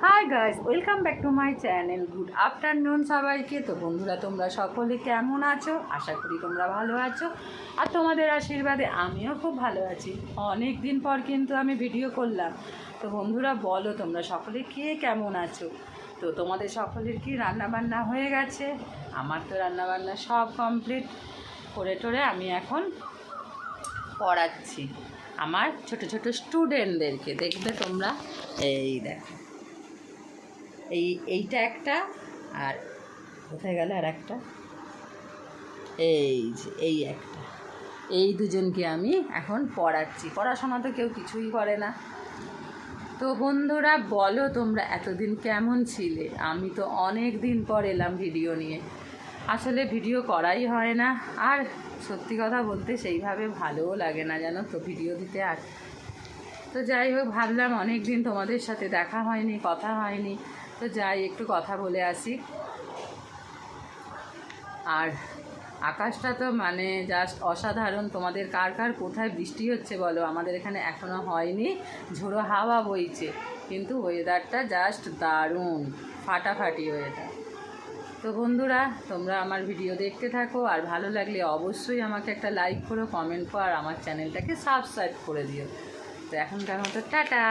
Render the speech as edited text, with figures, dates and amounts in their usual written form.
Hi guys, welcome back to my channel. Good afternoon সবাইকে। তো বন্ধুরা, তোমরা সকলে কেমন আছো? আশা করি তোমরা ভালো আছো, আর তোমাদের আশীর্বাদে আমিও খুব ভালো আছি। অনেক দিন পর কিন্তু আমি ভিডিও করলাম। তো বন্ধুরা, বলো তোমরা সকলে কে কেমন আছো? তো তোমাদের সকলের কি রান্নাবান্না হয়ে গেছে? আমার তো রান্নাবান্না সব কমপ্লিট করে টোরে আমি এখন পড়াচ্ছি আমার ছোট ছোট স্টুডেন্টদেরকে। দেখবে তোমরা, এই দেখো, এইটা একটা, আর কোথায় গেল আর একটা, এই যে এই একটা, এই দুজনকে আমি এখন পড়াচ্ছি। পড়াশোনা তো কেউ কিছুই করে না। তো বন্ধুরা, বলো তোমরা এতদিন কেমন ছিলে? আমি তো অনেক দিন পর এলাম ভিডিও নিয়ে। আসলে ভিডিও করাই হয় না, আর সত্যি কথা বলতে সেইভাবে ভালোও লাগে না, জানো তো, ভিডিও দিতে। আর তো যাই হোক, ভাবলাম অনেক দিন তোমাদের সাথে দেখা হয়নি, কথা হয়নি, তো যাই একটু কথা বলে আসি। আর আকাশটা তো মানে জাস্ট অসাধারণ। তোমাদের কার কার কোথায় বৃষ্টি হচ্ছে বলো? আমাদের এখানে এখনও হয়নি, ঝোড়ো হাওয়া বইছে, কিন্তু ওয়েদারটা জাস্ট দারুণ, ফাটাফাটি ওয়েদার। তো বন্ধুরা, তোমরা আমার ভিডিও দেখতে থাকো, আর ভালো লাগলে অবশ্যই আমাকে একটা লাইক করো, কমেন্ট করো, আর আমার চ্যানেলটাকে সাবস্ক্রাইব করে দিও। তো এখনকার মতো টাটা।